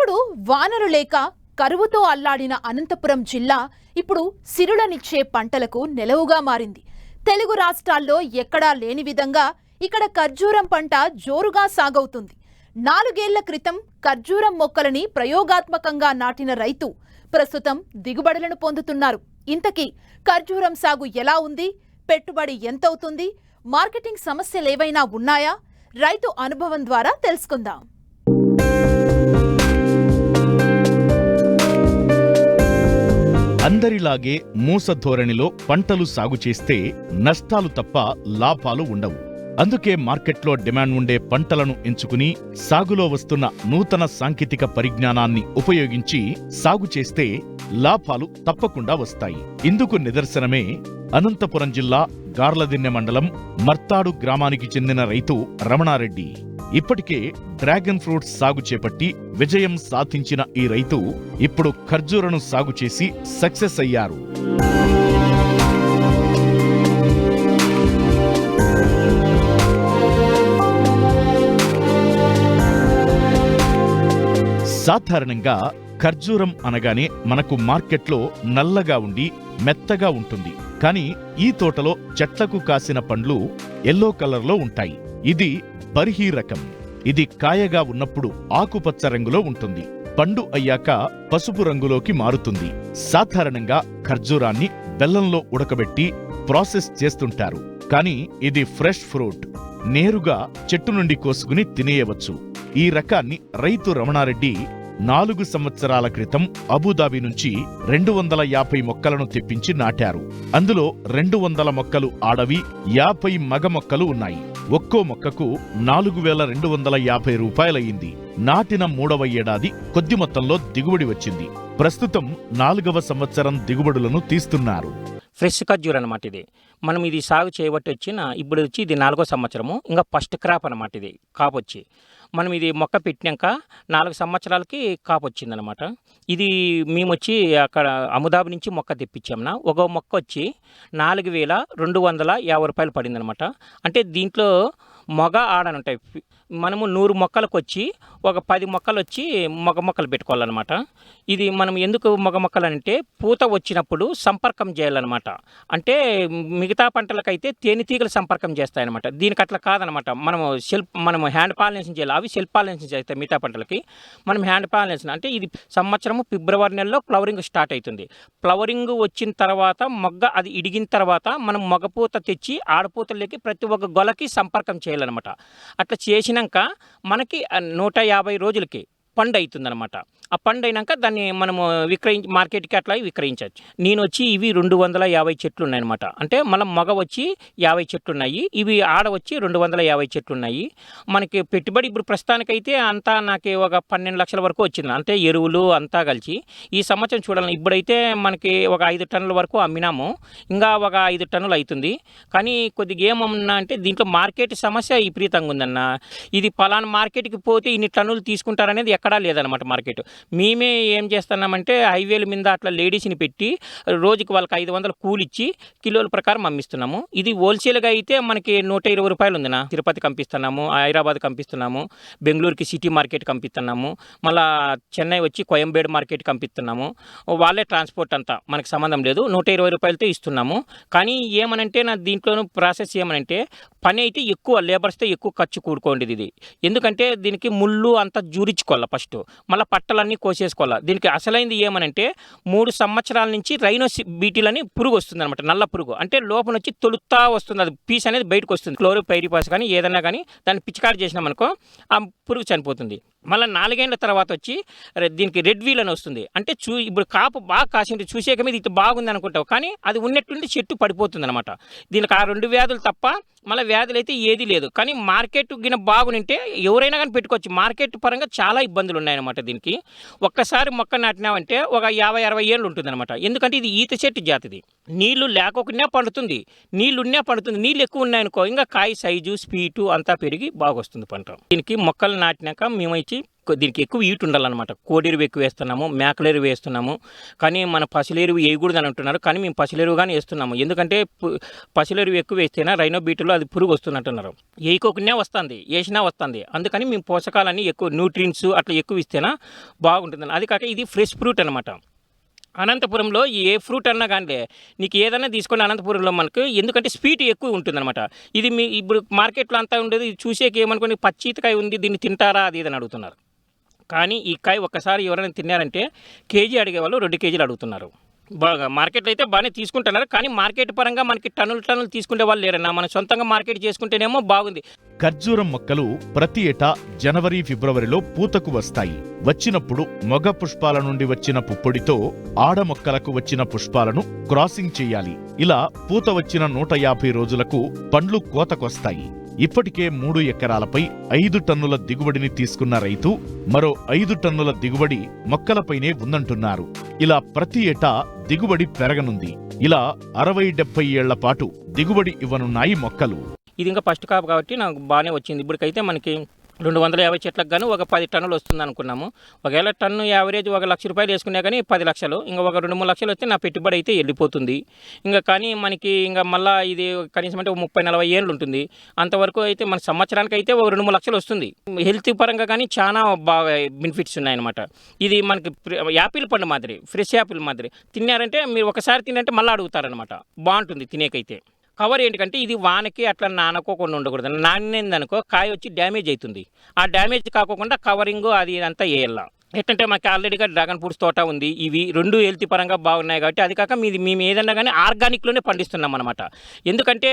ఒకప్పుడు వానరు లేక కరువుతో అల్లాడిన అనంతపురం జిల్లా ఇప్పుడు సిరులనిచ్చే పంటలకు నెలవుగా మారింది. తెలుగు రాష్ట్రాల్లో ఎక్కడా లేని విధంగా ఇక్కడ ఖర్జూరం పంట జోరుగా సాగవుతుంది. 4 ఏళ్ల క్రితం ఖర్జూరం మొక్కలని ప్రయోగాత్మకంగా నాటిన రైతు ప్రస్తుతం దిగుబడులను పొందుతున్నారు. ఇంతకీ ఖర్జూరం సాగు ఎలా ఉంది? పెట్టుబడి ఎంతవుతుంది? మార్కెటింగ్ సమస్యలేవైనా ఉన్నాయా? రైతు అనుభవం ద్వారా తెలుసుకుందాం. అందరిలాగే మూస ధోరణిలో పంటలు సాగు చేస్తే నష్టాలు తప్ప లాభాలు ఉండవు. అందుకే మార్కెట్లో డిమాండ్ ఉండే పంటలను ఎంచుకుని సాగులో వస్తున్న నూతన సాంకేతిక పరిజ్ఞానాన్ని ఉపయోగించి సాగు చేస్తే లాభాలు తప్పకుండా వస్తాయి. ఇందుకు నిదర్శనమే అనంతపురం జిల్లా గార్లదిన్నె మండలం మర్తాడు గ్రామానికి చెందిన రైతు రమణారెడ్డి. ఇప్పటికే డ్రాగన్ ఫ్రూట్స్ సాగు చేపట్టి విజయం సాధించిన ఈ రైతు ఇప్పుడు ఖర్జూరను సాగు చేసి సక్సెస్ అయ్యారు. సాధారణంగా ఖర్జూరం అనగానే మనకు మార్కెట్లో నల్లగా ఉండి మెత్తగా ఉంటుంది. కానీ ఈ తోటలో చెట్లకు కాసిన పండ్లు ఎల్లో కలర్లో ఉంటాయి. ఇది బర్హీ రకం. ఇది కాయగా ఉన్నప్పుడు ఆకుపచ్చ రంగులో ఉంటుంది. పండు అయ్యాక పసుపు రంగులోకి మారుతుంది. సాధారణంగా ఖర్జూరాన్ని బెల్లంలో ఉడకబెట్టి ప్రాసెస్ చేస్తుంటారు. కానీ ఇది ఫ్రెష్ ఫ్రూట్, నేరుగా చెట్టు నుండి కోసుకుని తినేయవచ్చు. ఈ రకాన్ని రైతు రమణారెడ్డి 4 సంవత్సరాల క్రితం అబుదాబి నుంచి 250 మొక్కలను తెప్పించి నాటారు. అందులో 200 మొక్కలు ఆడవి, 50 మగ మొక్కలు ఉన్నాయి. ఒక్కో మొక్కకు 4,250 రూపాయలయ్యింది. నాటిన 3వ ఏడాది కొద్ది మొత్తంలో దిగుబడి వచ్చింది. ప్రస్తుతం 4వ సంవత్సరం దిగుబడులను తీస్తున్నారు. ఫ్రెష్ ఖర్జూర్ అనమాట. ఇది సాగు చేయబట్టి ఇప్పుడు ఇది 4వ సంవత్సరము. ఇంకా ఫస్ట్ క్రాప్ అనమాట. ఇది కాపు వచ్చి మనం ఇది మొక్క పెట్టినాక 4 సంవత్సరాలకి కాపు వచ్చిందనమాట. ఇది మేము అక్కడ అబుదాబి నుంచి మొక్క తెప్పించామన్నా. ఒక మొక్క వచ్చి 4,250 రూపాయలు పడిందనమాట. అంటే దీంట్లో మగ ఆడని ఉంటాయి. మనము 100 మొక్కలకు ఒక 10 మొక్కలు మగ మొక్కలు పెట్టుకోవాలన్నమాట. ఇది మనం ఎందుకు మగ మొక్కలు అంటే పూత వచ్చినప్పుడు సంపర్కం చేయాలన్నమాట. అంటే మిగతా పంటలకైతే తేనెటీగలు సంపర్కం చేస్తాయన్నమాట. దీనికి అట్లా కాదనమాట. మనం హ్యాండ్ పాలినేషన్ చేయాలి. అవి సెల్ఫ్ పాలినేషన్ చేస్తాయి. మిగతా పంటలకి మనం హ్యాండ్ పాలినేషన్ అంటే ఇది సంవత్సరము ఫిబ్రవరి నెలలో ఫ్లవరింగ్ స్టార్ట్ అవుతుంది. ఫ్లవరింగ్ వచ్చిన తర్వాత మొగ్గ అది ఇడిగిన తర్వాత మనం మగపూత తెచ్చి ఆడపూతలకి ప్రతి ఒక్క గొలకి సంపర్కం చేయాలన్నమాట. అట్లా చేసినాక మనకి 150 రోజులకి పండు అవుతుందన్నమాట. ఆ పండు అయినాక దాన్ని మనము మార్కెట్కి అట్లా విక్రయించవచ్చు. నేను ఇవి 250 చెట్లు ఉన్నాయన్నమాట. అంటే మళ్ళీ మగ 50 చెట్లు ఉన్నాయి. ఇవి ఆడ 250 చెట్లు ఉన్నాయి. మనకి పెట్టుబడి ఇప్పుడు ప్రస్తుతానికైతే అంతా నాకు ఒక 12 లక్షల వరకు వచ్చింది. అంటే ఎరువులు అంతా కలిసి ఈ సంవత్సరం చూడాలి. ఇప్పుడైతే మనకి ఒక 5 టన్నుల వరకు అమ్మినాము. ఇంకా ఒక 5 టన్నులు అవుతుంది. కానీ కొద్దిగా ఏమన్నా అంటే దీంట్లో మార్కెట్ సమస్య విపరీతంగా ఉందన్న. ఇది పలానా మార్కెట్కి పోతే ఇన్ని టన్నులు తీసుకుంటారనేది ఎక్కడా లేదనమాట మార్కెట్. మేమే ఏం చేస్తున్నామంటే హైవేల మీద అట్లా లేడీస్ని పెట్టి రోజుకి వాళ్ళకి 500 కూలిచ్చి కిలోల ప్రకారం అమ్మిస్తున్నాము. ఇది హోల్సేల్గా అయితే మనకి 120 రూపాయలు ఉందినా. తిరుపతికి పంపిస్తున్నాము, హైదరాబాద్ పంపిస్తున్నాము, బెంగళూరుకి సిటీ మార్కెట్ పంపిస్తున్నాము, మళ్ళీ చెన్నై కోయంబేడు మార్కెట్ పంపిస్తున్నాము. వాళ్ళే ట్రాన్స్పోర్ట్ అంతా మనకి సంబంధం లేదు. 120 రూపాయలతో ఇస్తున్నాము. కానీ ఏమనంటే నా దీంట్లోనూ ప్రాసెస్ ఏమనంటే పని అయితే ఎక్కువ, లేబర్స్తో ఎక్కువ ఖర్చు కూడుకోండి. ఇది ఎందుకంటే దీనికి ముళ్ళు అంతా జూరించుకోవాలి. ఫస్ట్ మళ్ళీ పట్టలన్నీ కోసేసుకోవాలి. దీనికి అసలైంది ఏమనంటే 3 సంవత్సరాల నుంచి రైనోస్ బీటీలని పురుగు వస్తుంది అనమాట. నల్ల పురుగు అంటే లోపల తొలుతా వస్తుంది. అది పీస్ అనేది బయటకు వస్తుంది. క్లోరోపైరిపాస్ కానీ ఏదైనా కానీ దాన్ని పిచికారి చేసినామనుకో ఆ పురుగు చనిపోతుంది. మళ్ళీ 4 ఏళ్ల తర్వాత దీనికి రెడ్ వీల్ అని వస్తుంది. అంటే ఇప్పుడు కాపు బాగా కాసింది చూసేక మీద ఇది బాగుంది అనుకుంటావు, కానీ అది ఉన్నట్టుండి చెట్టు పడిపోతుంది అనమాట. దీనికి ఆ 2 వ్యాధులు తప్ప మళ్ళీ వ్యాధులు అయితే ఏది లేదు. కానీ మార్కెట్ గిన బాగుంటే ఎవరైనా కానీ పెట్టుకోవచ్చు. మార్కెట్ పరంగా చాలా ఇబ్బందులు ఉన్నాయన్నమాట. దీనికి ఒక్కసారి మొక్క నాటినామంటే ఒక 50-60 ఏళ్ళు ఉంటుందన్నమాట. ఎందుకంటే ఇది ఈత చెట్టు జాతిది. నీళ్లు లేకోకుండా పండుతుంది, నీళ్లున్నా పండుతుంది. నీళ్ళు ఎక్కువ ఉన్నాయనుకో ఇంకా కాయ సైజు స్పీటు అంతా పెరిగి బాగా వస్తుంది పంట. దీనికి మొక్కలు నాటినాక మేము ఇచ్చి దీనికి ఎక్కువ ఈటు ఉండాలన్నమాట. కోడెరువు ఎక్కువ వేస్తున్నాము, మేకలెరువు వేస్తున్నాము. కానీ మన పసిలెరువు వేయకూడదు అని అంటున్నారు, కానీ మేము పసిలెరువుగానే వేస్తున్నాము. ఎందుకంటే పసిలెరువు ఎక్కువ వేస్తేనే రైనో బీటులో అది పురుగు వస్తున్నట్టున్నారు. వేయకోకుండా వస్తుంది, వేసినా వస్తుంది. అందుకని మేము పోషకాలన్నీ ఎక్కువ న్యూట్రియంట్స్ అట్లా ఎక్కువ ఇస్తేనా బాగుంటుంది. అది కాక ఇది ఫ్రెష్ ఫ్రూట్ అనమాట. అనంతపురంలో ఏ ఫ్రూట్ అన్నా కానీ నీకు ఏదైనా తీసుకొని అనంతపురంలో మనకు ఎందుకంటే స్వీట్ ఎక్కువ ఉంటుందన్నమాట. ఇది మీ ఇప్పుడు మార్కెట్లో అంతా ఉండేది చూసేకి ఏమనుకోని పచ్చితకాయ ఉంది దీన్ని తింటారా అది ఇదని అడుగుతున్నారు. కానీ ఈ కాయ ఒక్కసారి ఎవరైనా తిన్నారంటే కేజీ అడిగేవాళ్ళు 2 కేజీలు అడుగుతున్నారు. బాగా మార్కెట్లో అయితే బాగానే తీసుకుంటున్నారు, కానీ మార్కెట్ పరంగా మనకి టన్నులు తీసుకునే వాళ్ళు లేరన్నా. మనం సొంతంగా మార్కెట్ చేసుకుంటేనేమో బాగుంది. ఖర్జూరం మొక్కలు ప్రతి ఏటా జనవరి ఫిబ్రవరిలో పూతకు వస్తాయి. వచ్చినప్పుడు మొగ పుష్పాల నుండి వచ్చిన పుప్పొడితో ఆడ మొక్కలకు వచ్చిన పుష్పాలను క్రాసింగ్ చెయ్యాలి. ఇలా పూత వచ్చిన 150 రోజులకు పండ్లు కోతకొస్తాయి. ఇప్పటికే 3 ఎకరాలపై 5 టన్నుల దిగుబడిని తీసుకున్న రైతు మరో 5 టన్నుల దిగుబడి మొక్కలపైనే ఉందంటున్నారు. ఇలా ప్రతి ఏటా దిగుబడి పెరగనుంది. ఇలా 60-70 ఏళ్ల పాటు దిగుబడి ఇవ్వనున్నాయి మొక్కలు. ఇది ఇంకా ఫస్ట్ కాపు కాబట్టి నాకు బాగానే వచ్చింది. ఇప్పటికైతే మనకి 250 చెట్లకు గాను ఒక 10 టన్నులు వస్తుంది అనుకున్నాము. ఒకవేళ టన్ను యావరేజ్ 1 లక్ష రూపాయలు వేసుకున్నా కానీ 10 లక్షలు, ఇంకా ఒక 2-3 లక్షలు వస్తే నా పెట్టుబడి అయితే వెళ్ళిపోతుంది. ఇంకా కానీ మనకి ఇంకా మళ్ళీ ఇది కనీసం అంటే 30-40 ఏళ్ళు ఉంటుంది. అంతవరకు అయితే మన సంవత్సరానికి అయితే ఒక 2-3 లక్షలు వస్తుంది. హెల్త్ పరంగా కానీ చాలా బాగా బెనిఫిట్స్ ఉన్నాయన్నమాట. ఇది మనకి యాపిల్ పండు మాదిరి, ఫ్రెష్ యాపిల్ మాదిరి తిన్నారంటే మీరు ఒకసారి తినంటే మళ్ళీ అడుగుతారనమాట. బాగుంటుంది తినేకైతే. కవర్ ఏంటంటే ఇది వానకి అట్లా నానుకోకుండా ఉండకూడదు. నానిందనుకో కాయ వచ్చి డ్యామేజ్ అవుతుంది. ఆ డ్యామేజ్ కాకుండా కవరింగ్ అది ఇదంతా వేయాల. ఏంటంటే మాకు ఆల్రెడీగా డ్రాగన్ ఫ్రూట్స్ తోట ఉంది. ఇవి 2 హెల్త్ పరంగా బాగున్నాయి కాబట్టి అది కాక మేము ఏదన్నా కానీ ఆర్గానిక్లోనే పండిస్తున్నాం అనమాట. ఎందుకంటే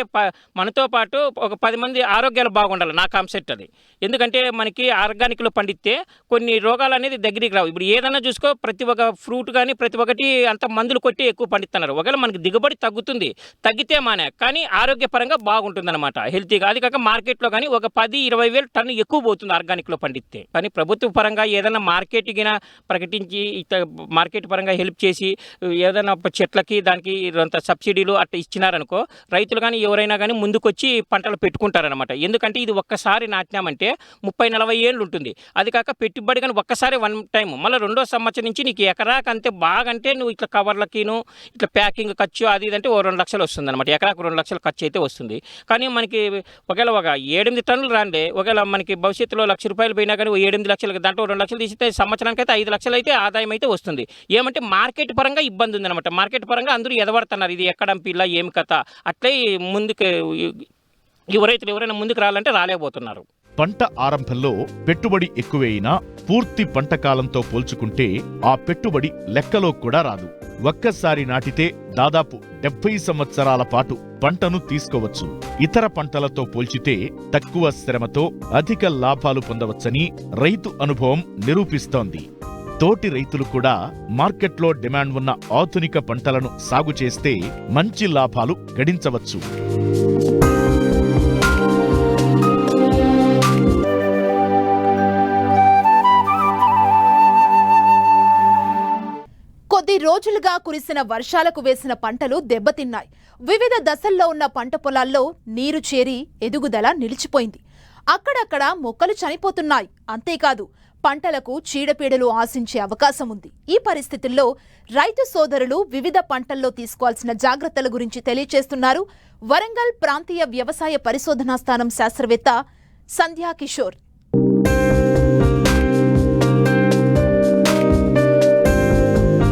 మనతో పాటు ఒక 10 మంది ఆరోగ్యాలు బాగుండాలి నా కాన్సెప్ట్ అది. ఎందుకంటే మనకి ఆర్గానిక్లో పండిస్తే కొన్ని రోగాలు అనేది దగ్గరికి రావు. ఇప్పుడు ఏదన్నా చూసుకో ప్రతి ఒక్క ఫ్రూట్ కానీ ప్రతి ఒక్కటి అంత మందులు కొట్టి ఎక్కువ పండిస్తున్నారు. ఒకవేళ మనకి దిగుబడి తగ్గితే మానే కానీ ఆరోగ్యపరంగా బాగుంటుందన్నమాట హెల్తీగా. అది కాక మార్కెట్లో కానీ ఒక 10-20 వేలు టన్ను ఎక్కువ పోతుంది ఆర్గానిక్లో పండిస్తే. కానీ ప్రభుత్వ పరంగా ఏదైనా మార్కెట్ ప్రకటించి మార్కెట్ పరంగా హెల్ప్ చేసి ఏదైనా చెట్లకి దానికి అంత సబ్సిడీలు అట్లా ఇచ్చినారనుకో రైతులు కానీ ఎవరైనా కానీ ముందుకొచ్చి పంటలు పెట్టుకుంటారనమాట. ఎందుకంటే ఇది ఒక్కసారి నాటినామంటే 30-40 ఏళ్ళు ఉంటుంది. అది కాక పెట్టుబడి కానీ ఒక్కసారి 1 టైం మళ్ళీ 2వ సంవత్సరం నుంచి నీకు ఎకరాకు అంతే బాగంటే నువ్వు ఇట్లా కవర్లకిను ఇట్లా ప్యాకింగ్ ఖర్చు అది ఇదంటే 2 లక్షలు వస్తుంది అనమాట. ఎకరాకు 2 లక్షలు ఖర్చు అయితే వస్తుంది. కానీ మనకి ఒకవేళ ఒక 7-8 టన్నులు రాండే ఒకవేళ మనకి భవిష్యత్తులో 1 లక్ష రూపాయలు పోయినా కానీ 7-8 లక్షలు దాంట్లో 2 లక్షలు తీసితే సంవత్సరానికి అయితే 5 లక్షలు అయితే ఆదాయం అయితే వస్తుంది. ఏమంటే మార్కెట్ పరంగా ఇబ్బంది ఉందన్నమాట. మార్కెట్ పరంగా అందరూ ఎదవడుతున్నారు. ఇది ఎక్కడ పిల్ల ఏమి కథ అట్లే ముందుకు ఎవరైనా ముందుకు రావాలంటే రాలేకపోతున్నారు. పంట ఆరంభంలో పెట్టుబడి ఎక్కువైనా పూర్తి పంట కాలంతో పోల్చుకుంటే ఆ పెట్టుబడి లెక్కలో కూడా రాదు. ఒక్కసారి నాటితే దాదాపు 70 సంవత్సరాల పాటు పంటను తీసుకోవచ్చు. ఇతర పంటలతో పోల్చితే తక్కువ శ్రమతో అధిక లాభాలు పొందవచ్చని రైతు అనుభవం నిరూపిస్తోంది. తోటి రైతులు కూడా మార్కెట్లో డిమాండ్ ఉన్న ఆధునిక పంటలను సాగు చేస్తే మంచి లాభాలు గడించవచ్చు. కొద్ది రోజులుగా కురిసిన వర్షాలకు వేసిన పంటలు దెబ్బతిన్నాయి. వివిధ దశల్లో ఉన్న పంట పొలాల్లో నీరు చేరి ఎదుగుదల నిలిచిపోయింది. అక్కడక్కడ మొక్కలు చనిపోతున్నాయి. అంతేకాదు పంటలకు చీడపీడలు ఆశించే అవకాశం ఉంది. ఈ పరిస్థితుల్లో రైతు సోదరులు వివిధ పంటల్లో తీసుకోవాల్సిన జాగ్రత్తల గురించి తెలియజేస్తున్నారు వరంగల్ ప్రాంతీయ వ్యవసాయ పరిశోధనా స్థానం శాస్త్రవేత్త సంధ్యా కిషోర్.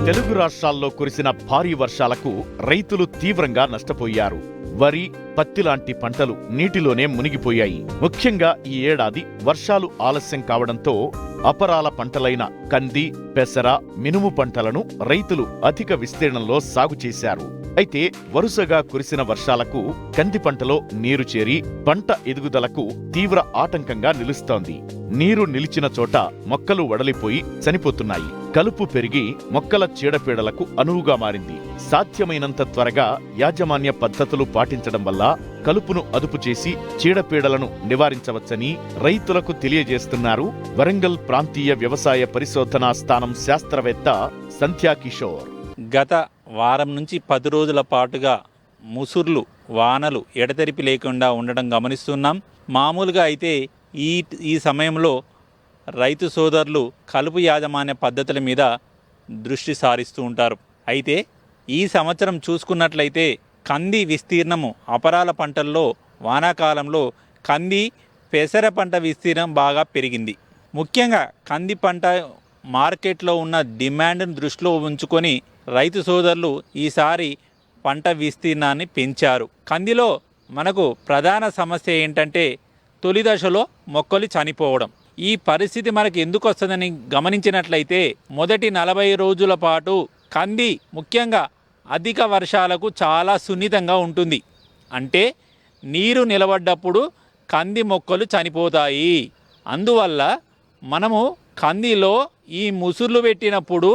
తెలుగు రాష్ట్రాల్లో కురిసిన భారీ వర్షాలకు రైతులు తీవ్రంగా నష్టపోయారు. వరి, పత్తి లాంటి పంటలు నీటిలోనే మునిగిపోయాయి. ముఖ్యంగా ఈ ఏడాది వర్షాలు ఆలస్యం కావడంతో అపరాల పంటలైన కంది, పెసర, మినుము పంటలను రైతులు అధిక విస్తీర్ణంలో సాగు చేశారు. అయితే వరుసగా కురిసిన వర్షాలకు కంది పంటలో నీరు చేరి పంట ఎదుగుదలకు తీవ్ర ఆటంకంగా నిలుస్తోంది. నీరు నిలిచిన చోట మొక్కలు వడలిపోయి చనిపోతున్నాయి. కలుపు పెరిగి మొక్కల చీడపీడలకు అనువుగా మారింది. సాధ్యమైనంత త్వరగా యాజమాన్య పద్ధతులు పాటించడం వల్ల కలుపును అదుపు చేసి చీడపీడలను నివారించవచ్చని రైతులకు తెలియజేస్తున్నారు వరంగల్ ప్రాంతీయ వ్యవసాయ పరిశోధనా స్థానం శాస్త్రవేత్త సంధ్యా కిషోర్. గత వారం నుంచి 10 రోజుల పాటుగా ముసుర్లు వానలు ఎడతెరిపి లేకుండా ఉండడం గమనిస్తున్నాం. మామూలుగా అయితే ఈ సమయంలో రైతు సోదరులు కలుపు యాజమాన్య పద్ధతుల మీద దృష్టి సారిస్తూ ఉంటారు. అయితే ఈ సంవత్సరం చూసుకున్నట్లయితే కంది విస్తీర్ణము అపరాల పంటల్లో వానాకాలంలో కంది పెసర పంట విస్తీర్ణం బాగా పెరిగింది. ముఖ్యంగా కంది పంట మార్కెట్లో ఉన్న డిమాండ్ను దృష్టిలో ఉంచుకొని రైతు సోదరులు ఈసారి పంట విస్తీర్ణాన్ని పెంచారు. కందిలో మనకు ప్రధాన సమస్య ఏంటంటే తొలి దశలో మొక్కలు చనిపోవడం. ఈ పరిస్థితి మనకు ఎందుకు వస్తుందని గమనించినట్లయితే మొదటి 40 రోజుల పాటు కంది ముఖ్యంగా అధిక వర్షాలకు చాలా సున్నితంగా ఉంటుంది. అంటే నీరు నిలబడ్డప్పుడు కంది మొక్కలు చనిపోతాయి. అందువల్ల మనము కందిలో ఈ ముసుర్లు పెట్టినప్పుడు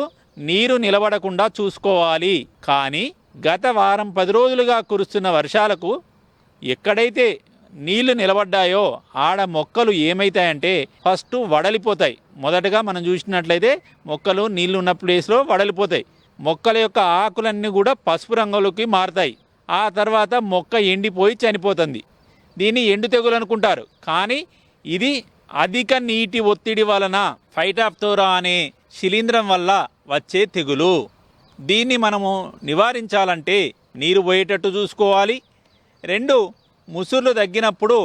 నీరు నిలబడకుండా చూసుకోవాలి. కానీ గత వారం 10 రోజులుగా కురుస్తున్న వర్షాలకు ఎక్కడైతే నీళ్లు నిలబడ్డాయో ఆడ మొక్కలు ఏమవుతాయంటే ఫస్ట్ వడలిపోతాయి. మొదటగా మనం చూసినట్లయితే మొక్కలు నీళ్లు ఉన్న ప్లేస్లో వడలిపోతాయి. మొక్కల యొక్క ఆకులన్నీ కూడా పసుపు రంగులోకి మారుతాయి. ఆ తర్వాత మొక్క ఎండిపోయి చనిపోతుంది. దీన్ని ఎండు తెగులు అనుకుంటారు. కానీ ఇది అధిక నీటి ఒత్తిడి వలన ఫైటాప్తోరా అనే శిలీంధ్రం వల్ల వచ్చే తెగులు. దీన్ని మనము నివారించాలంటే నీరు పోయేటట్టు చూసుకోవాలి. 2 ముసుర్లు తగ్గినప్పుడు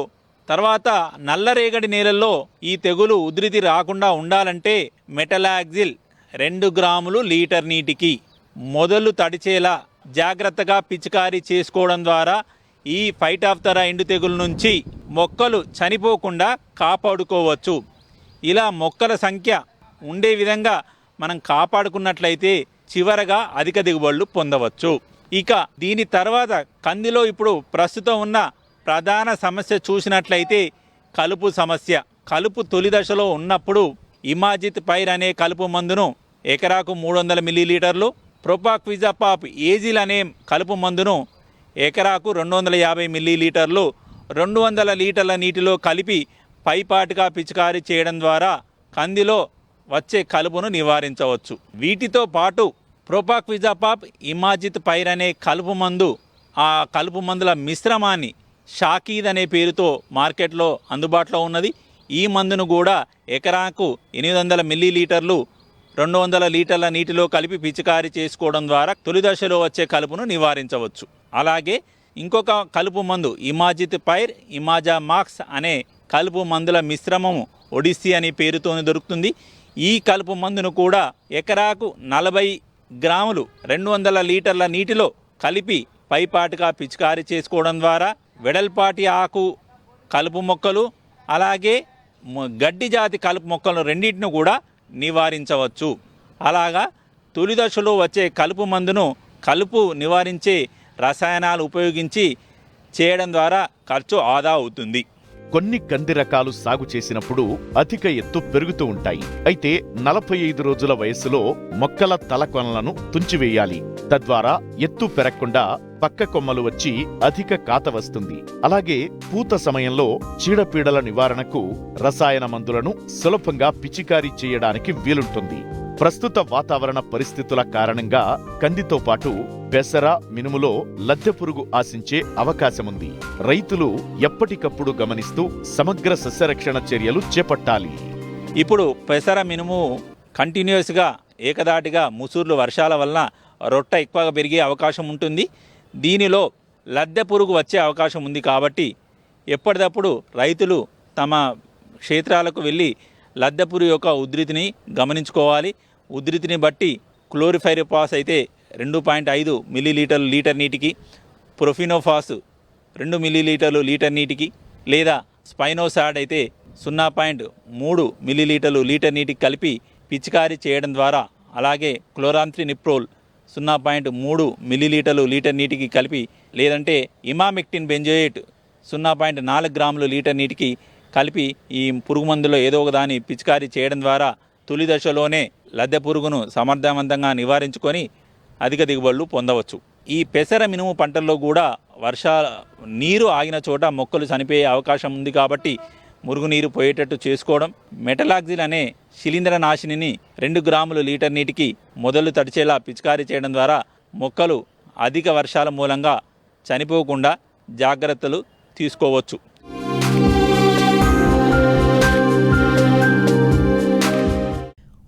తర్వాత నల్లరేగడి నేలల్లో ఈ తెగులు ఉధృతి రాకుండా ఉండాలంటే మెటలాక్సిల్ 2 గ్రాములు లీటర్ నీటికి మొదలు తడిచేలా జాగ్రత్తగా పిచికారీ చేసుకోవడం ద్వారా ఈ ఫైటాప్తోరా ఎండు తెగులు నుంచి మొక్కలు చనిపోకుండా కాపాడుకోవచ్చు. ఇలా మొక్కల సంఖ్య ఉండే విధంగా మనం కాపాడుకున్నట్లయితే చివరగా అధిక దిగుబడులు పొందవచ్చు. ఇక దీని తర్వాత కందిలో ఇప్పుడు ప్రస్తుతం ఉన్న ప్రధాన సమస్య చూసినట్లయితే కలుపు సమస్య. కలుపు తొలి దశలో ఉన్నప్పుడు ఇమాజిత్ పైర్ అనే కలుపు మందును ఎకరాకు 300 మిల్లీలీటర్లు, ప్రొపాక్విజాపాప్ ఏజిల్ అనే కలుపు మందును ఎకరాకు 250 మిల్లీలీటర్లు 200 లీటర్ల నీటిలో కలిపి పైపాటుగా పిచికారీ చేయడం ద్వారా కందిలో వచ్చే కలుపును నివారించవచ్చు. వీటితో పాటు ప్రొపాక్విజాపాప్, ఇమాజిత్ పైర్ అనే కలుపు మందు, ఆ కలుపు మందుల మిశ్రమాన్ని షాకీద్ అనే పేరుతో మార్కెట్లో అందుబాటులో ఉన్నది. ఈ మందును కూడా ఎకరాకు 800 మిల్లీలీటర్లు 200 లీటర్ల నీటిలో కలిపి పిచికారీ చేసుకోవడం ద్వారా తొలి దశలో వచ్చే కలుపును నివారించవచ్చు. అలాగే ఇంకొక కలుపు మందు ఇమాజిత్ పైర్, ఇమాజా మాక్స్ అనే కలుపు మందుల మిశ్రమము ఒడిస్సీ అనే పేరుతో దొరుకుతుంది. ఈ కలుపు మందును కూడా ఎకరాకు 40 గ్రాములు 200 లీటర్ల నీటిలో కలిపి పైపాటుగా పిచికారీ చేసుకోవడం ద్వారా వెడల్పాటి ఆకు కలుపు మొక్కలు అలాగే గడ్డి జాతి కలుపు మొక్కలు రెండింటిని కూడా నివారించవచ్చు. అలాగా తొలి దశలో వచ్చే కలుపు మందును కలుపు నివారించే రసాయనాలు ఉపయోగించి చేయడం ద్వారా ఖర్చు ఆదా అవుతుంది. కొన్ని కంది రకాలు సాగు చేసినప్పుడు అధిక ఎత్తు పెరుగుతూ ఉంటాయి. అయితే 45 రోజుల వయస్సులో మొక్కల తల కొనలను తుంచివేయాలి. తద్వారా ఎత్తు పెరగకుండా పక్క కొమ్మలు వచ్చి అధిక కాత వస్తుంది. అలాగే పూత సమయంలో చీడపీడల నివారణకు రసాయన మందులను సులభంగా పిచికారీ చేయడానికి వీలుంటుంది. ప్రస్తుత వాతావరణ పరిస్థితుల కారణంగా కందితో పాటు పెసర, మినుములో లద్దె పురుగు ఆశించే అవకాశముంది. రైతులు ఎప్పటికప్పుడు గమనిస్తూ సమగ్ర సస్యరక్షణ చర్యలు చేపట్టాలి. ఇప్పుడు పెసర, మినుము కంటిన్యూస్గా ఏకదాటిగా ముసుర్లు వర్షాల వలన రొట్ట ఎక్కువగా పెరిగే అవకాశం ఉంటుంది. దీనిలో లద్దె పురుగు వచ్చే అవకాశం ఉంది. కాబట్టి ఎప్పటికప్పుడు రైతులు తమ క్షేత్రాలకు వెళ్ళి లద్దె పురుగు యొక్క ఉధృతిని గమనించుకోవాలి. ఉధృతిని బట్టి క్లోరిఫైరిపాస్ అయితే 2.5 మిల్లీలీటర్లు లీటర్ నీటికి, ప్రొఫినోఫాస్ 2 మిల్లీలీటర్లు లీటర్ నీటికి, లేదా స్పైనోసాడ్ అయితే 0.3 మిల్లీలీటర్లు లీటర్ నీటికి కలిపి పిచికారీ చేయడం ద్వారా, అలాగే క్లోరాంత్రినిప్రోల్ 0.3 మిల్లీలీటర్లు లీటర్ నీటికి కలిపి, లేదంటే ఇమామెక్టిన్ బెంజోయేట్ 0.4 గ్రాములు లీటర్ నీటికి కలిపి ఈ పురుగు మందులో ఏదో ఒక దాన్ని పిచికారీ చేయడం ద్వారా తొలి దశలోనే లద్దె పురుగును సమర్థవంతంగా నివారించుకొని అధిక దిగుబడులు పొందవచ్చు. ఈ పెసర, మినుము పంటల్లో కూడా నీరు ఆగిన చోట మొక్కలు చనిపోయే అవకాశం ఉంది. కాబట్టి మురుగునీరు పోయేటట్టు చేసుకోవడం, మెటలాక్సిల్ అనే శిలీంద్ర నాశినిని 2 గ్రాములు లీటర్ నీటికి మొదలు తడిచేలా పిచికారీ చేయడం ద్వారా మొక్కలు అధిక వర్షాల మూలంగా చనిపోకుండా జాగ్రత్తలు తీసుకోవచ్చు.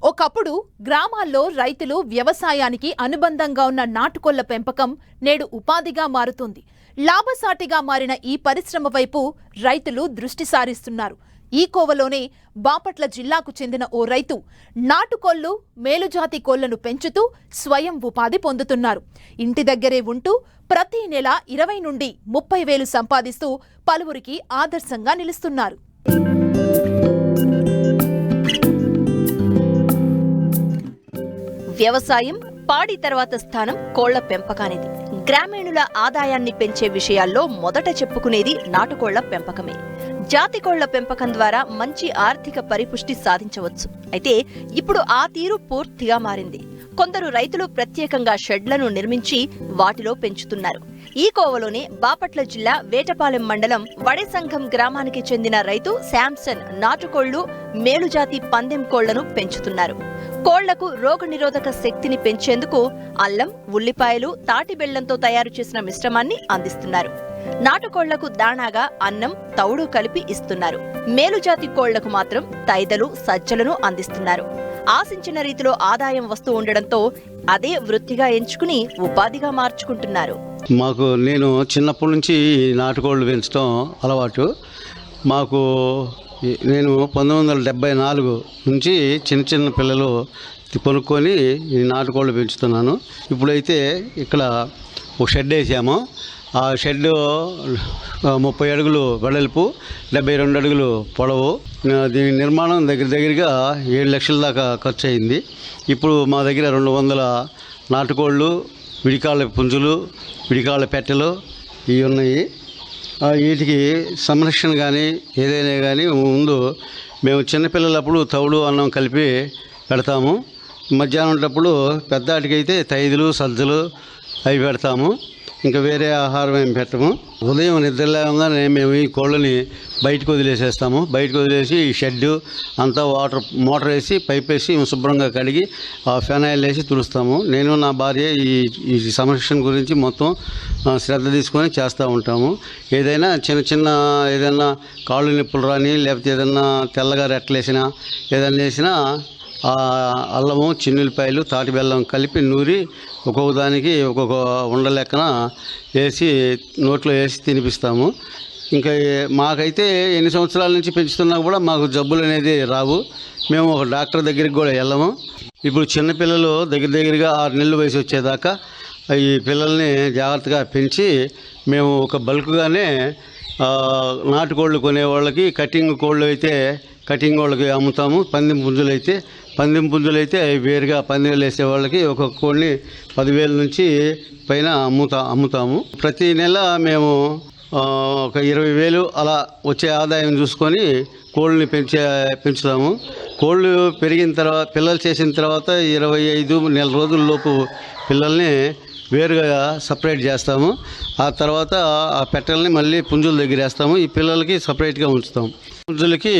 ఒకప్పుడు గ్రామాల్లో రైతులు వ్యవసాయానికి అనుబంధంగా ఉన్న నాటుకోళ్ల పెంపకం నేడు ఉపాధిగా మారుతుంది. లాభసాటిగా మారిన ఈ పరిశ్రమ వైపు రైతులు దృష్టి సారిస్తున్నారు. ఈ కోవలోనే బాపట్ల జిల్లాకు చెందిన ఓ రైతు నాటుకోళ్లు, మేలుజాతి కోళ్లను పెంచుతూ స్వయం ఉపాధి పొందుతున్నారు. ఇంటి దగ్గరే ఉంటూ ప్రతి నెల 20 నుండి 30 వేలు సంపాదిస్తూ పలువురికి ఆదర్శంగా నిలుస్తున్నారు. వ్యవసాయం, పాడి తర్వాత స్థానం కోళ్ల పెంపకానిది. గ్రామీణుల ఆదాయాన్ని పెంచే విషయాల్లో మొదట చెప్పుకునేది నాటుకోళ్ల పెంపకమే. జాతి కోళ్ల పెంపకం ద్వారా మంచి ఆర్థిక పరిపుష్టి సాధించవచ్చు. అయితే ఇప్పుడు ఆ తీరు పూర్తిగా మారింది. కొందరు రైతులు ప్రత్యేకంగా షెడ్లను నిర్మించి వాటిలో పెంచుతున్నారు. ఈ కోవలోనే బాపట్ల జిల్లా వేటపాలెం మండలం వడేసంఘం గ్రామానికి చెందిన రైతు శాంసన్ నాటుకోళ్లు, మేలుజాతి పందెం కోళ్లను పెంచుతున్నారు. కోళ్లకు రోగనిరోధక శక్తిని పెంచేందుకు అల్లం, ఉల్లిపాయలు, తాటి బెల్లంతో తయారు చేసిన మిశ్రమాన్ని అందిస్తున్నారు. నాటుకోళ్లకు దాణాగా అన్నం, తౌడు కలిపి ఇస్తున్నారు. మేలుజాతి కోళ్లకు మాత్రం తైదలు, సజ్జలను అందిస్తున్నారు. ఆశించిన రీతిలో ఆదాయం వస్తూ ఉండడంతో అదే వృత్తిగా ఎంచుకుని ఉపాధిగా మార్చుకుంటున్నారు. నేను చిన్నప్పటి నుంచి నాటుకోళ్లు పెంచడం అలవాటు. నేను 1974 నుంచి చిన్న పిల్లలు కొనుక్కొని ఈ నాటుకోళ్లు పెంచుతున్నాను. ఇప్పుడైతే ఇక్కడ ఒక షెడ్ వేసాము. ఆ షెడ్ 30 అడుగులు వెడల్పు, 72 అడుగులు పొడవు. దీని నిర్మాణం దగ్గరగా 7 లక్షల దాకా ఖర్చు అయింది. ఇప్పుడు మా దగ్గర 200 నాటుకోళ్ళు, విడికాళ్ళ పుంజులు, విడికాళ్ళ పెట్టెలు ఇవి ఉన్నాయి. వీటికి సంరక్షణ కానీ ఏదైనా కానీ ముందు మేము చిన్నపిల్లలప్పుడు తౌడు, అన్నం కలిపి పెడతాము. మధ్యాహ్నం పెద్దాటికైతే తైదులు, సజ్జలు అవి పెడతాము. ఇంకా వేరే ఆహారం ఏం పెట్టము. ఉదయం నిద్ర లేవగానే మేము ఈ కోళ్ళని బయటకు వదిలేసేస్తాము. బయటకు వదిలేసి ఈ షెడ్డు అంతా మోటార్ వేసి పైప్ వేసి శుభ్రంగా కడిగి ఆ ఫెనాయిల్ వేసి తుడుస్తాము. నేను నా భార్య ఈ సంరక్షణ గురించి మొత్తం శ్రద్ధ తీసుకొని చేస్తూ ఉంటాము. ఏదైనా చిన్న ఏదైనా కాళ్ళు నొప్పులు రాని, లేకపోతే ఏదైనా తెల్లగా రెట్టలేసినా ఏదైనా వేసినా అల్లము, చిన్నులపాయలు, తాటి బెల్లం కలిపి నూరి ఒక్కొక్క దానికి ఒక్కొక్క ఉండలెక్కన వేసి నోట్లో వేసి తినిపిస్తాము. ఇంకా మాకైతే ఎన్ని సంవత్సరాల నుంచి పెంచుతున్నా కూడా మాకు జబ్బులు అనేది రావు. మేము ఒక డాక్టర్ దగ్గరికి కూడా వెళ్ళము. ఇప్పుడు చిన్నపిల్లలు దగ్గరగా 6 నెలలు వయసు వచ్చేదాకా ఈ పిల్లల్ని జాగ్రత్తగా పెంచి మేము ఒక బల్క్గానే నాటుకోళ్ళు కొనేవాళ్ళకి, కటింగ్ కోళ్ళు అయితే కటింగ్ వాళ్ళకి అమ్ముతాము. పందెం పుంజులు అయితే వేరుగా పందెలు వేసే వాళ్ళకి ఒక్కొక్క కోడిని 10,000 నుంచి పైన అమ్ముతాము. ప్రతి నెల మేము ఒక 20,000 అలా వచ్చే ఆదాయం చూసుకొని కోళ్ళని పెంచుతాము. కోళ్ళు పెరిగిన తర్వాత, పిల్లలు చేసిన తర్వాత 25 నెల రోజుల్లోపు పిల్లల్ని వేరుగా సపరేట్ చేస్తాము. ఆ తర్వాత ఆ పెట్టెల్ని మళ్ళీ పుంజుల దగ్గర వేస్తాము. ఈ పిల్లలకి సపరేట్గా ఉంచుతాము. పుంజులకి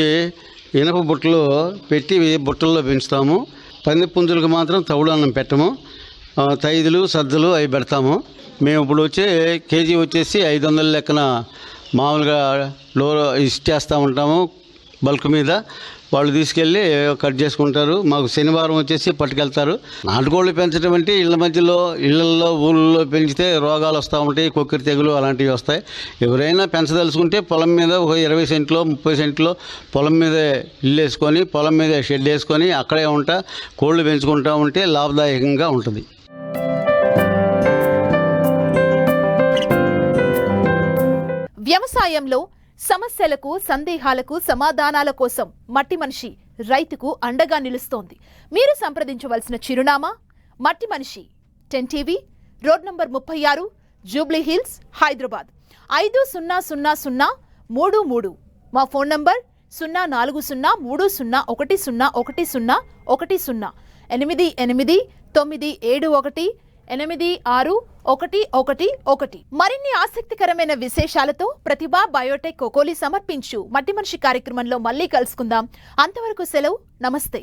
ఇనప బుట్టలు పెట్టి బుట్టల్లో పెంచుతాము. పంది పుంజులకు మాత్రం తౌడు అన్నం పెట్టము. తైదులు, సజ్జలు అవి పెడతాము. మేము ఇప్పుడు కేజీ వచ్చేసి 500 లెక్కన మామూలుగా ఇచ్చేస్తూ ఉంటాము. బల్క్ మీద వాళ్ళు తీసుకెళ్ళి కట్ చేసుకుంటారు. మాకు శనివారం వచ్చేసి పట్టుకెళ్తారు. నాటుకోళ్ళు పెంచడం అంటే ఇళ్లలో ఊళ్ళలో పెంచితే రోగాలు వస్తూ ఉంటాయి, కొక్కిరి తెగులు అలాంటివి వస్తాయి. ఎవరైనా పెంచదలుచుకుంటే పొలం మీద ఒక 20 సెంట్లో 30 సెంట్లో పొలం మీద ఇల్లు వేసుకొని, పొలం మీద షెడ్ వేసుకొని అక్కడే కోళ్ళు పెంచుకుంటూ ఉంటే లాభదాయకంగా ఉంటుంది. వ్యవసాయంలో సమస్యలకు, సందేహాలకు సమాధానాల కోసం మట్టి మనిషి రైతుకు అండగా నిలుస్తోంది. మీరు సంప్రదించవలసిన చిరునామా మట్టి మనిషి, 10 TV, road number 36, Jubilee hills, Hyderabad 500033. మా ఫోన్ నంబర్ 0403010110 8897186111. మరిన్ని ఆసక్తికరమైన విశేషాలతో ప్రతిభా బయోటెక్ కోకోలి సమర్పించు మట్టి మనిషి కార్యక్రమంలో మళ్ళీ కలుసుకుందాం. అంతవరకు సెలవు. నమస్తే.